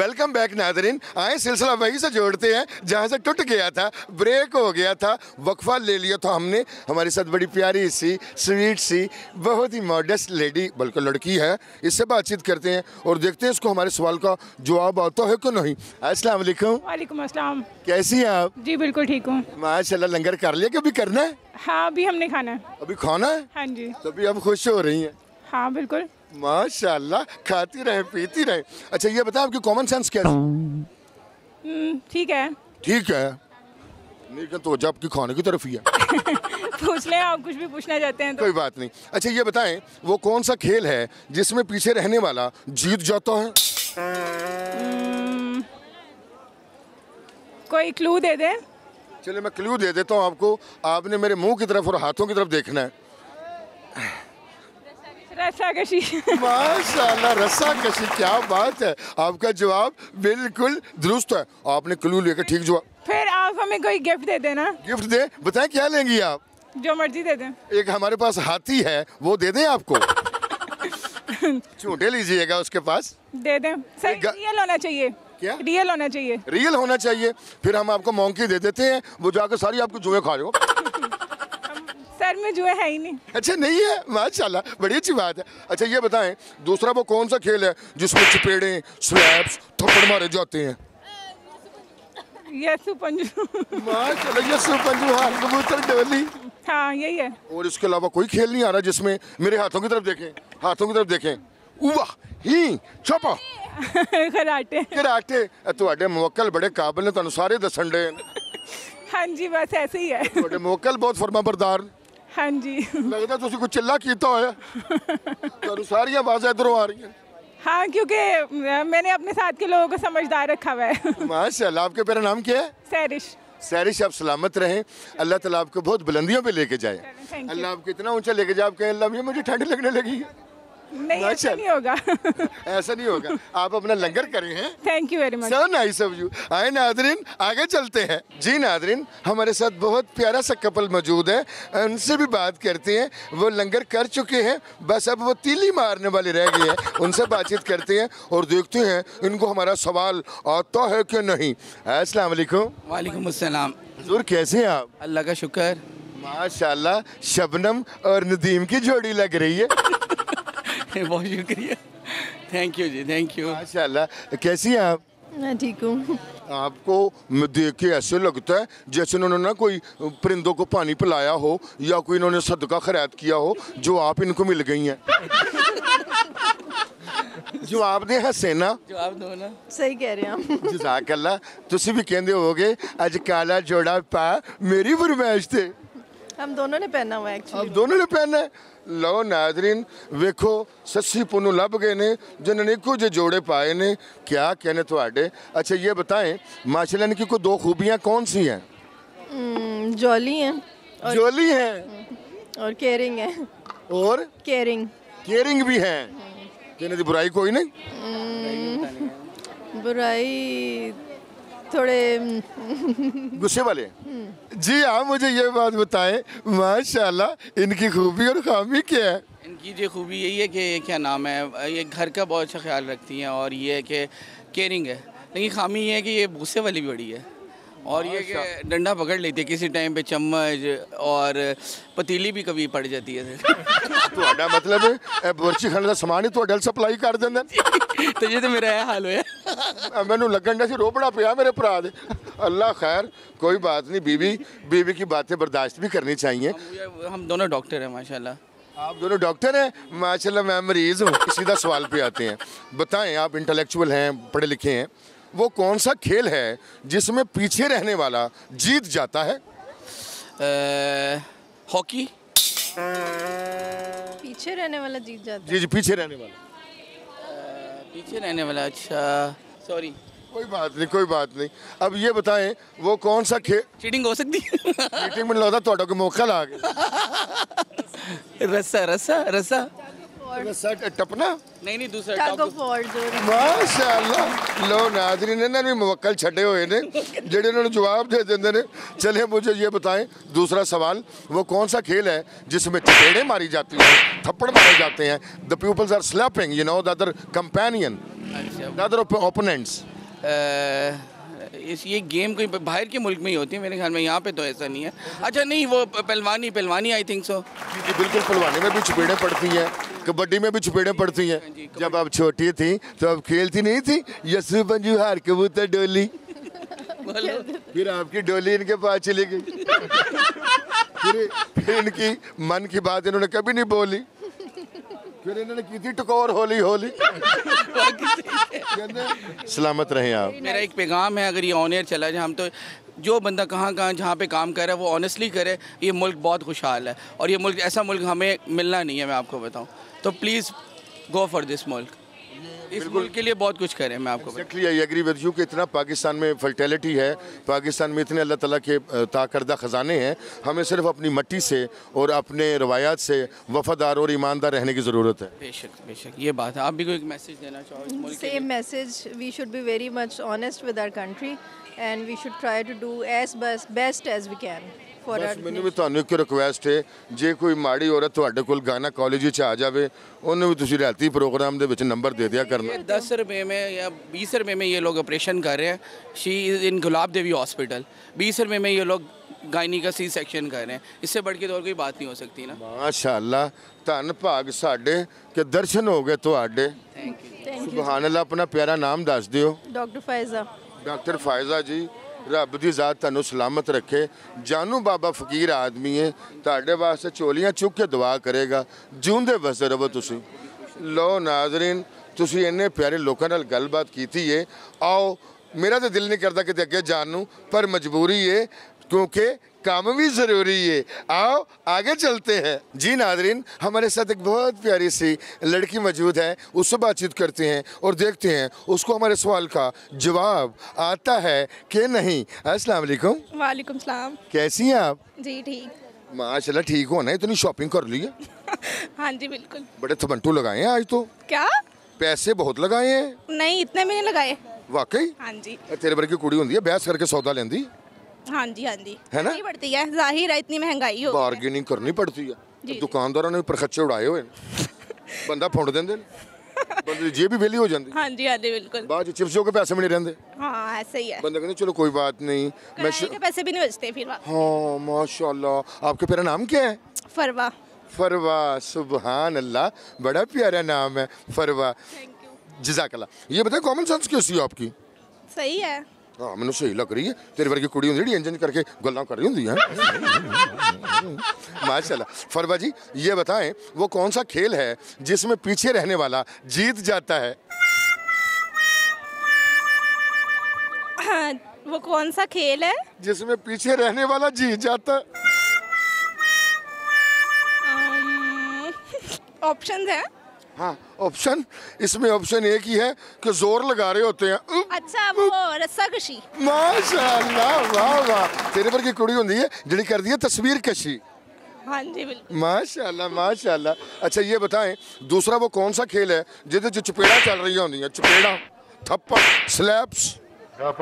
Welcome back Nadreen. आए सिलसिला वहीं से जोड़ते हैं जहाँ से टूट गया था, ब्रेक हो गया था, वक्फा ले लिया था हमने। हमारे साथ बड़ी प्यारी सी स्वीट सी बहुत ही मॉडेस्ट लेडी बल्कि लड़की है, इससे बातचीत करते हैं और देखते हैं इसको हमारे सवाल का जवाब आता है कि नहीं। अस्सलाम वालेकुम। वालेकुम अस्सलाम। कैसी हैं आप? जी बिल्कुल ठीक हूँ। माशाल्लाह। लंगर कर लिया कि अभी करना है? हाँ अभी हमने खाना है। अभी खाना है? हाँ जी। तभी आप खुश हो रही हैं? हाँ बिल्कुल। माशाल्लाह, खाती रहे पीती रहे। अच्छा ये बताएं आपकी कॉमन सेंस क्या है? ठीक है। ठीक है, नहीं क्या तो आपकी खाने की तरफ ही है। पूछ लें, आप कुछ भी पूछना चाहते हैं तो। कोई बात नहीं। अच्छा ये बताएं वो कौन सा खेल है जिसमें पीछे रहने वाला जीत जाता है? कोई क्लू दे दे। चलिए मैं क्लू दे देता हूँ आपको। आपने मेरे मुंह की तरफ और हाथों की तरफ देखना है। रस्साकशी। माशाल्लाह, रस्साकशी, क्या बात है। आपका जवाब बिल्कुल दुरुस्त है। आपने क्लू लेकर ठीक जवाब। फिर आप हमें कोई गिफ्ट दे देना। गिफ्ट दे? बताएं क्या लेंगी आप? जो मर्जी दे दें। एक हमारे पास हाथी है, वो दे दें आपको? झूठे लीजिएगा उसके पास। दे दें। सही रियल होना चाहिए। क्या? रियल होना चाहिए। रियल होना चाहिए। फिर हम आपको मोंकी दे देते हैं, वो जाकर सारी आपको जुए खा लो। सर में जुए है ही नहीं। अच्छा नहीं है? माशाल्लाह, बड़ी अच्छी बात है। अच्छा ये बताएं दूसरा वो कौन सा खेल है जिसमें चपेड़े स्लैप्स थप्पड़ मारे जाते हैं? यसु पंजू। माशाल्लाह, यसु पंजू, हार कबूतर डोली। हाँ यही है। और इसके अलावा कोई खेल नहीं आ रहा जिसमें मेरे हाथों की तरफ देखें, हाथों की तरफ देखें। वाह ही छापा। कराटे। कराटे। ਤੁਹਾਡੇ ਮੁਵੱਕਲ बड़े काबिल ने, ਤੁਹਾਨੂੰ ਸਾਰੇ ਦੱਸਣ ਦੇ। हाँ जी बस ऐसे ही है। ਤੁਹਾਡੇ ਮੁਵੱਕਲ बहुत फरमाबरदार। हाँ जी। लगता ਤੁਸੀਂ कुछ चिल्ला कीता होया। ਤੁਹਾਨੂੰ ਸਾਰੀਆਂ आवाज़ें इधरों आ रही हैं। हाँ क्योंकि मैंने अपने साथ के लोगों को समझदार रखा हुआ है। माशाल्लाह। आपके मेरा नाम क्या है? सैरिश। सैरिश, आप सलामत रहें। अल्लाह ताला आपको बहुत बुलंदियों पे लेके जाए। अल्लाह आपको इतना ऊंचा लेके जाए आप कहें अल्लाह भैया मुझे ठंड लगने लगी है। नहीं ऐसा नहीं होगा। ऐसा नहीं होगा। आप अपना लंगर करें हैं। Thank you very much. So nice of you. आए नादरीन आगे चलते हैं। जी नादरीन, हमारे साथ बहुत प्यारा सा कपल मौजूद है, उनसे भी बात करते हैं। वो लंगर कर चुके हैं, बस अब वो तीली मारने वाले रह गए हैं। उनसे बातचीत करते हैं और देखते हैं इनको हमारा सवाल आता है कि नहीं। अस्सलाम वालेकुम। वालेकुम अस्सलाम। हुजूर कैसे हैं आप? अल्लाह का शुक्र। माशाल्लाह, शबनम और नदीम की जोड़ी लग रही है। बहुत शुक्रिया। थैंक यू जी, थैंक यू। माशाल्लाह। कैसी हैं आप? मैं ठीक हूँ। आपको देख के ऐसे लगता है जैसे उन्होंने ना कोई परिंदों को पानी पिलाया हो या कोई इन्होंने सदका खैरात किया हो जो आप इनको मिल गई हैं। जवाब दे हसेना। जवाब दो ना। सही कह रहे हैं आप। जज़ाकल्लाह। तुसी भी कहंदे होगे अज काला जोड़ा पा मेरी फरमाइश थे। हम दोनों ने पहना हुआ है एक्चुअली। अब दोनों ने पहना है। लो नादरीन वेखो सस्सी पुनू लभ गए ने जिन्होंने इको जे जोड़े पाए ने। क्या कहने थोड़े। अच्छा ये बताएं माशाल्लाह इनकी कोई दो खूबियाँ कौन सी हैं? जॉली हैं और जोली हैं और केयरिंग है। और केयरिंग भी हैं। कहने दी बुराई कोई नहीं। बुराई थोड़े गुस्से वाले। जी हाँ, मुझे ये बात बताएं माशाल्लाह इनकी खूबी और खामी क्या है? इनकी जो खूबी यही है कि क्या नाम है, ये घर का बहुत अच्छा ख्याल रखती हैं और ये है कि केयरिंग है। लेकिन खामी ये है कि ये गुस्से वाली भी बड़ी है और ये कि डंडा पकड़ लेती है किसी टाइम पे, चम्मच और पतीली भी कभी पड़ जाती है। ਤੁਹਾਡਾ मतलब है बर्ची खाने का समान ही ਤੁਹਾਡੇ सप्लाई कर देंगे। तो ये तो मेरा यह हाल होया। मैनू लगन डा सी रोपड़ा पिया मेरे भरा दे। अल्लाह खैर, कोई बात नहीं। बीवी की बातें बर्दाश्त भी करनी चाहिए। हम दोनों डॉक्टर हैं माशाल्लाह। आप दोनों डॉक्टर हैं? माशाल्लाह मैं मरीज़ हूँ। सीधा सवाल पे आते हैं। बताएं आप इंटेलेक्चुअल हैं, पढ़े लिखे हैं, वो कौन सा खेल है जिसमें पीछे रहने वाला जीत जाता है? हॉकी। पीछे रहने वाला जीत जाता है। जी पीछे रहने वाला। पीछे रहने वाला। अच्छा सॉरी। कोई बात नहीं, कोई बात नहीं। अब ये बताएं वो कौन सा खेल। चीटिंग हो सकती है। चीटिंग में लगता थोड़ा को मौका ला गया। रस्सा रस्सा रस्सा। टपना नहीं नहीं दूसरा टग ऑफ वॉर जो माशाअल्लाह लो नाज़रीन इन्होंने भी मुवक्कल छड़े हुए ने जेडे उन्होंने जवाब दे देंगे ने। चलिए मुझे ये बताएं दूसरा सवाल वो कौन सा खेल है जिसमें चपेड़े मारी जाती हैं, थप्पड़ मारे जाते हैं, the peoples are slapping you know the other companion the other opponents. इस ये गेम कोई बाहर के मुल्क में ही होती है मेरे ख्याल में, यहाँ पे तो ऐसा नहीं है। अच्छा नहीं वो पहलवानी आई थिंक सो। जी बिल्कुल, पहलवानी में भी चपेड़े पड़ती हैं, कबड्डी में भी चपेड़े पड़ती हैं। जब आप छोटी थी तो आप खेलती नहीं थी यसु मंजू हार कबूतर डोली, फिर आपकी डोली इनके पास चली गई, फिर इनकी मन की बात इन्होंने कभी नहीं बोली, फिर इन्होंने की थी टकोर होली होली। सलामत रहें आप। मेरा एक पैगाम है, अगर ये ऑन एयर चला जाए हम तो जो बंदा कहाँ जहाँ पे काम कर रहा है वो ऑनेस्टली करे। ये मुल्क बहुत खुशहाल है और ये मुल्क ऐसा मुल्क हमें मिलना नहीं है, मैं आपको बताऊँ तो प्लीज़ गो फॉर दिस मुल्क। इस मुल्क के लिए बहुत कुछ करें, मैं आपको actually I agree with you कि इतना पाकिस्तान में फर्टिलिटी है, पाकिस्तान में इतने अल्लाह ताला के ताकर्दा ख़जाने हैं, हमें सिर्फ अपनी मट्टी से और अपने रवायात से वफादार और ईमानदार रहने की ज़रूरत है। बेशक ये बात है। आप भी कोई एक मैसेज देना चाहो इस मुल्क के लिए? Same message, we should be very much honest with our country and we should try to do as best as we can for our. ਮੈਨੂੰ ਵੀ ਤੁਹਾਨੂੰ ਇੱਕ ਰਿਕੁਐਸਟ ਹੈ, ਜੇ ਕੋਈ ਮਾੜੀ ਔਰਤ ਤੁਹਾਡੇ ਕੋਲ ਗਾਣਾ ਕਾਲਜ ਵਿੱਚ ਆ ਜਾਵੇ ਉਹਨੂੰ ਵੀ ਤੁਸੀਂ ਰਾਤੀ प्रोग्राम ਦੇ ਵਿੱਚ ਨੰਬਰ ਦੇ ਦਿਆ ਕਰਨਾ। 10 रुपये में या 20 रुपये में ये लोग ऑपरेशन कर रहे हैं। She is in gulab Devi hospital. 20 रुपये में ये लोग गायनी का C सेक्शन कर रहे हैं। इससे बढ़ के तो और कोई बात नहीं हो सकती ना। माशाअल्लाह, धन भाग साडे के दर्शन हो गए ਤੁਹਾਡੇ। सुभान अल्लाह। अपना प्यारा नाम दस दियो। डॉक्टर फायजा। डॉक्टर फायजा जी, रब दी ज़ात ਤੁਹਾਨੂੰ सलामत रखे। जानू बाबा फकीर आदमी है, ਤੁਹਾਡੇ वास्ते झोलियां चुक के दुआ करेगा। ਜਿਉਂਦੇ ਵਸਦੇ ਰਹੋ ਤੁਸੀਂ। लो नाजरीन, ਤੁਸੀਂ ਇੰਨੇ ਪਿਆਰੇ ਲੋਕਾਂ ਨਾਲ ਗੱਲਬਾਤ ਕੀਤੀ ਹੈ। आओ, मेरा तो दिल नहीं करता कि अगे जान नूं, पर मजबूरी है क्योंकि काम भी ज़रूरी है। आओ आगे चलते हैं। जी नाजरीन, हमारे साथ एक बहुत प्यारी सी लड़की मौजूद है, उससे बातचीत करते हैं और देखते हैं उसको हमारे सवाल का जवाब आता है कि नहीं। अस्सलाम वालेकुम। वालेकुम सलाम। कैसी हैं आप? जी ठीक। माशाल्लाह ठीक हो ना, इतनी शॉपिंग कर ली है? हाँ जी बिल्कुल। बड़े थमंटू लगाए हैं आज तो। क्या? पैसे बहुत लगाए हैं। नहीं इतने भी नहीं लगाए। वाकई? हाँ जी। तेरे वर्गी कुड़ी होंदी है बहस करके सौदा लेंदी हाँ जी है ना? नहीं पड़ती है, जाहिर है इतनी महंगाई हो। बार्गेनिंग करनी पड़ती है। दुकानदारों ने परखच्चे उड़ाए हुए बंदा फुंड देंदे बंदे दी जेब भी वेली हो जाती। हाँ जी बिल्कुल। बाद चिप्स जो के पैसे भी नहीं रहंदे। हाँ ऐसे ही है। बंदा कहते चलो कोई बात नहीं, मैं किराए के पैसे भी नहीं बचते फिर। हाँ माशाल्लाह। आपके प्यारा नाम क्या है? फरवा। फरवा, सुभान अल्लाह, बड़ा प्यारा नाम है फरवा। जज़ाकल्लाह। ये बताए कॉमन सेंस कैसी है आपकी? सही है। हाँ मैंने सही लग रही है। तेरे वर्गी कुड़ी होंदी इंजन करके गल्लां कर रही होंदी है। माशाल्लाह। फरवा जी ये बताएं वो कौन सा खेल है जिसमें पीछे रहने वाला जीत जाता है? हाँ, वो कौन सा खेल है जिसमें पीछे रहने वाला जीत जाता है? ऑप्शन है? हाँ ऑप्शन, इसमें ऑप्शन एक ही है कि जोर लगा रहे होते हैं। अच्छा वो रस्साकशी। माशाल्लाह, वाह वाह। तेरे पर की कुड़ी होंदी है जिहड़ी कर दी है तस्वीर कशी। हाँ जी बिल्कुल। माशाल्लाह माशाल्लाह। अच्छा ये बताएं दूसरा वो कौन सा खेल है जिहदे च चपेड़ा चल रही होंदी है? चपेड़ा, थप्पड़, स्लैप्स। वो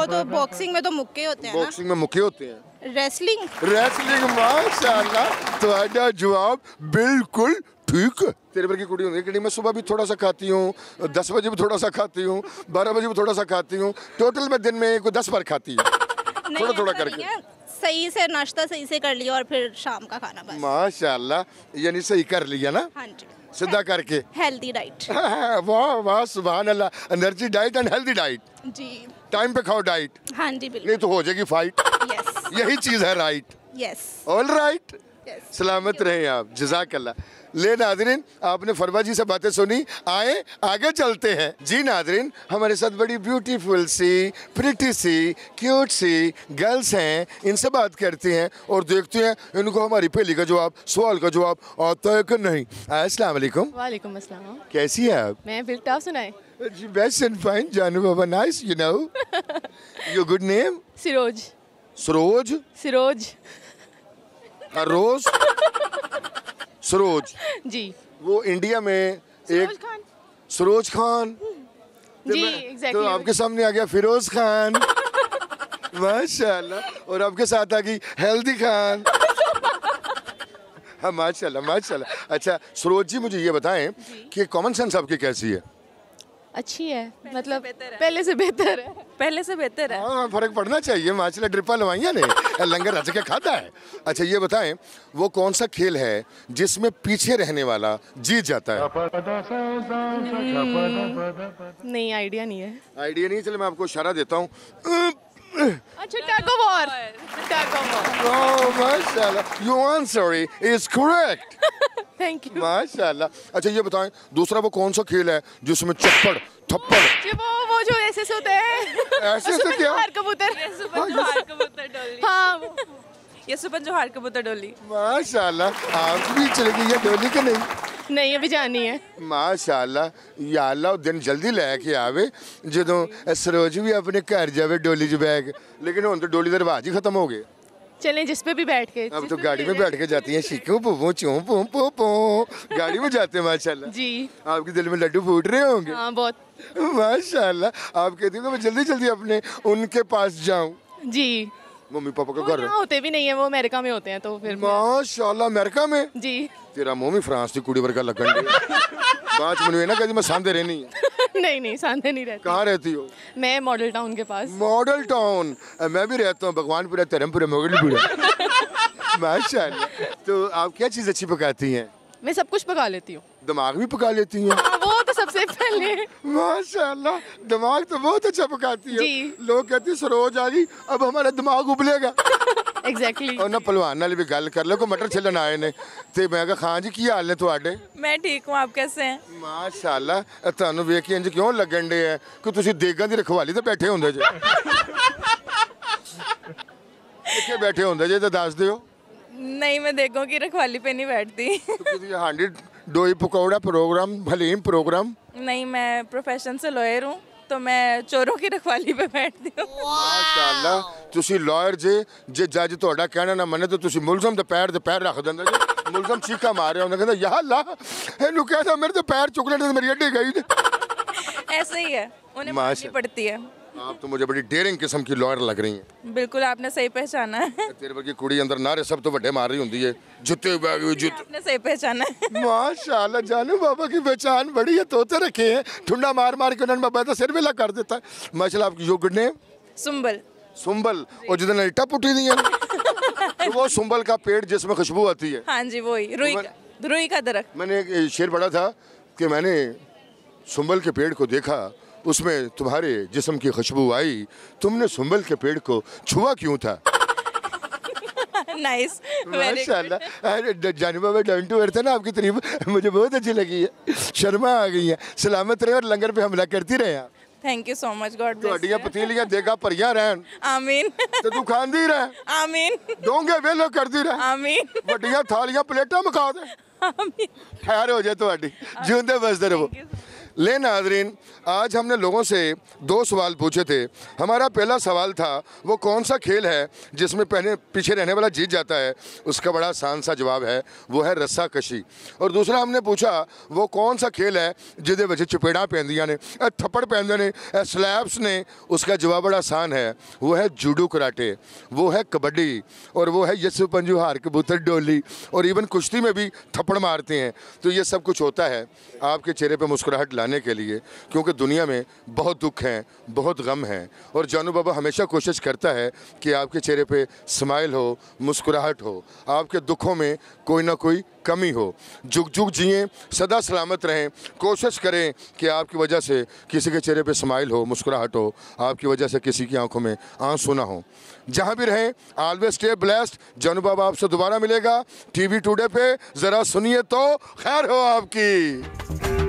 तो बॉक्सिंग में तो मुक्के होते हैं ना। बॉक्सिंग में मुक्के होते हैं। रेसलिंग। रेसलिंग, माशाल्लाह। तो जवाब बिल्कुल ठीक है। तेरे पर की कुड़ी होंदी है कि मैं सुबह भी थोड़ा सा खाती हूँ, 10 बजे भी थोड़ा सा खाती हूँ, 12 बजे भी थोड़ा सा खाती हूँ, टोटल में दिन में कोई 10 बार खाती हूँ थोड़ा थोड़ा करके। सही से नाश्ता सही से कर लिया और फिर शाम का खाना बस। माशाल्लाह, यानी सही कर लिया ना? हाँ जी सीधा करके। Healthy diet. वाह वाह सुभान अल्लाह। Energy diet and healthy diet. जी टाइम पे खाओ डाइट, हाँ जी बिल्कुल। नहीं तो हो जाएगी फाइट। यस यही चीज है राइट। Yes all right. सलामत रहें आप। जज़ाकल्लाह। ले नादरीन, आपने फरवा जी से बातें सुनी, आए आगे चलते हैं। जी नादरीन, हमारे साथ बड़ी ब्यूटीफुल सी, प्रिटी सी, क्यूट सी गर्ल्स हैं, इनसे बात करते हैं और देखते हैं इनको हमारी पहली का जवाब, सवाल का जवाब आता है कि नहीं। अस्सलाम वालेकुम। वालेकुम अस्सलाम। कैसी है आप? मैं बिल्कुल, आप सुनाए? बेस्ट एंड फाइन जानू बाबा, nice you know. Your good name? Siroj. Saroj? Siroj. Roj? Saroj, ji वो इंडिया में एक सरोज खान जी तो एग्जैक्टली। आपके सामने आ गया फिरोज खान माशाल्लाह, और आपके साथ आ गई हेल्दी खान। हाँ माशाल्लाह माशाल्लाह। अच्छा सरोज जी, मुझे ये बताएं कि कॉमन सेंस आपकी कैसी है? अच्छी है, मतलब पहले से बेहतर है। पहले से बेहतर है। हाँ फर्क पड़ना चाहिए, माशाल्लाह ड्रिपा लवाइया ने लंगर रच के खाता है। अच्छा ये बताएं, वो कौन सा खेल है जिसमें पीछे रहने वाला जीत जाता है? नहीं, आइडिया नहीं है। आइडिया नहीं, चलो मैं आपको इशारा देता हूँ। अच्छा tug of war, tug of war. Oh माशाल्लाह, your answer is correct. Thank you. माशाल्लाह। अच्छा ये बताएं, दूसरा वो कौन सा खेल है जिसमें चप्पड़ थप्पड़? जी वो जो ऐसे से होते हैं, ऐसे से क्या? हार कबूतर। सुपन जोहार कबूतर डोली। हाँ वो। ये सुपन जोहार कबूतर डोली। माशाल्लाह, आप भी चले गई है डोली के नहीं? नहीं अभी जानी है। माशाल्लाह, या अल्लाह दिन जल्दी लेके आवे ਜਦੋਂ सरोज भी अपने घर जावे डोली च बैग, लेकिन हुन तो डोली का रिवाज ही खत्म हो गए। चलें जिस पे भी बैठ के। अब तो गाड़ी में बैठ के जाती हैं, शीखू पुपू चूं पू पू पू, गाड़ी में जाते हैं माशाल्लाह। जी आपके दिल में लड्डू फूट रहे होंगे। हाँ बहुत। माशाल्लाह, आप कहती हो मैं जल्दी जल्दी अपने उनके पास जाऊं। जी मम्मी पापा का वो घर यहाँ होते भी नहीं है, वो अमेरिका में होते हैं तो फिर माशाल्लाह अमेरिका में। जी तेरा मम्मी फ्रांस की कुड़ी वर्गा लगन डे बात मैंने ना कभी मैं सांदे रहनी है। नहीं नहीं सांधे नहीं रहती। कहाँ रहती हो? मैं मॉडल टाउन के पास। मॉडल टाउन, मैं भी रहता हूँ भगवानपुरा धर्मपुरा मोगलपुरा। माशाल्लाह। तो आप क्या चीज़ अच्छी पकाती हैं? मैं सब कुछ पका लेती हूँ। दिमाग भी पका लेती हैं? हाँ, वो तो सबसे पहले। माशाल्लाह, दिमाग तो बहुत अच्छा पकाती है। जी। लोग कहते हैं सरोज आ गई अब हमारा दिमाग उबलेगा। एग्जैक्टली। और ना पहलवान नाल भी गल कर लो को मटर छिलन आए ने ते मैं कहा खां जी की हाल ने तुहाडे? मैं ठीक हूँ, आप कैसे हैं? माशाल्लाह, ਤੁਹਾਨੂੰ ਵੇਖ ਕੇ ਇੰਜ ਕਿਉਂ ਲੱਗਣ ਦੇ ਹੈ ਕਿ ਤੁਸੀਂ ਦੇਗਾਂ ਦੀ ਰਖਵਾਲੀ ਤੇ ਬੈਠੇ ਹੁੰਦੇ ਜੇ? ਕਿੱਥੇ ਬੈਠੇ ਹੁੰਦੇ ਜੇ ਤੇ ਦੱਸ ਦਿਓ। नहीं, मैं देखो की रखवाली पे नहीं बैठती। ਕਿਉਂਕਿ 100 डोई पकौड़ा प्रोग्राम हलीम प्रोग्राम। नहीं, मैं प्रोफेशन से लॉयर हूँ, तो मैं चोरों की रखवाली पे बैठती हूँ। ਮਾਸ਼ਾਅੱਲਾ, ਤੁਸੀਂ ਲਾਇਰ ਜੇ ਜੱਜ ਤੁਹਾਡਾ ਕਹਿਣਾ ਨਾ ਮੰਨੇ ਤਾਂ ਤੁਸੀਂ ਮੁਲਜ਼ਮ ਦੇ ਪੈਰ ਤੇ ਪੈਰ ਰੱਖ ਦਿੰਦੇ ਜੇ। ਮੁਲਜ਼ਮ ਚੀਕਾ ਮਾਰ ਰਿਹਾ ਹੁੰਦਾ, ਕਹਿੰਦਾ ਯਾ ਅੱਲਾ ਇਹਨੂੰ ਕਹਿੰਦਾ ਮੇਰੇ ਤੇ ਪੈਰ ਚੁੱਕ ਲੈਣੇ ਤੇ ਮੇਰੀ ਅੱਡੀ ਗਈ ने। ऐसे ही है, उन्हें माननी माशा- पड़ती है। आप तो मुझे बड़ी डेयरिंग किस्म की लॉयर लग रही हैं। बिल्कुल आपने सही पहचाना है। तेरे वर्गी कुड़ी अंदर नारे सब तो ਵੱਡੇ मार रही होंदी है, जुत्ते बैग जुत्ते। आपने सही पहचाना है। माशाल्लाह, जानू बाबा की पहचान बड़ी है, तोते रखे हैं ठुंडा मार मार के उन्होंने बाबा तो सिर वेला कर देता है। माशाल्लाह, आपकी योगुड ने सुंबल। सुंबल, और जिधर इट्टा पुटी दी है तो वो सुंबल का पेड़ जिसमें खुशबू आती है। हाँ जी, वही रुई का दरख्त। मैंने एक शेर पढ़ा था कि मैंने सुंबल के पेड़ को देखा, उसमें तुम्हारे जिस्म की खुशबू आई, तुमने सुंबल के पेड़ को छुआ क्यों था? Nice, very good. माशाल्लाह, जानू बाबा डाउन टू अर्थ है ना, आपकी तारीफ मुझे बहुत अच्छी लगी है। शर्मा आ गई है, सलामत रहे और लंगर पे हमला करती रहे आप। Thank you so much, God bless ਤੁਹਾਡੀਆਂ ਪਤੀਲੀਆਂ ਦੇਗਾ ਭਰੀਆਂ ਰਹਿਣ आमीन। ਤੇ ਤੂੰ ਖਾਂਦੀ ਰਹਿ, आमीन ਡੋਂਗੇ ਵੇਲੇ ਕਰਦੀ ਰਹਿ, आमीन ਵੱਡੀਆਂ ਥਾਲੀਆਂ ਪਲੇਟਾਂ ਮਖਾ ਦੇ। आमीन। खैर हो जाए तुम्हारी, जिंदे बसते रहो। ले नाजरीन, आज हमने लोगों से 2 सवाल पूछे थे। हमारा पहला सवाल था वो कौन सा खेल है जिसमें पीछे रहने वाला जीत जाता है? उसका बड़ा आसान सा जवाब है, वो है रस्सा कशी। और दूसरा हमने पूछा वो कौन सा खेल है जिहदे विच चपेड़ा पैंदियां ने, थप्पड़ पैंदे ने, स्लैब्स ने? उसका जवाब बड़ा आसान है, वो है जूडो कराटे, वो है कबड्डी, और वो है यस्सु पंजू हार कबूतर डोली, और इवन कुश्ती में भी थप्पड़ मारते हैं। तो ये सब कुछ होता है आपके चेहरे पर मुस्कुराहट लाने के लिए, क्योंकि दुनिया में बहुत दुख हैं, बहुत गम हैं, और जानू बाबा हमेशा कोशिश करता है कि आपके चेहरे पे स्माइल हो, मुस्कुराहट हो, आपके दुखों में कोई ना कोई कमी हो। जुग जुग जिएं, सदा सलामत रहें, कोशिश करें कि आपकी वजह से किसी के चेहरे पे स्माइल हो, मुस्कुराहट हो, आपकी वजह से किसी की आंखों में आंसू ना हो। जहाँ भी रहें, ऑलवेज स्टे ब्लेस्ड। जानू बाबा आपसे दोबारा मिलेगा टीवी टुडे पे, ज़रा सुनिए तो खैर हो आपकी।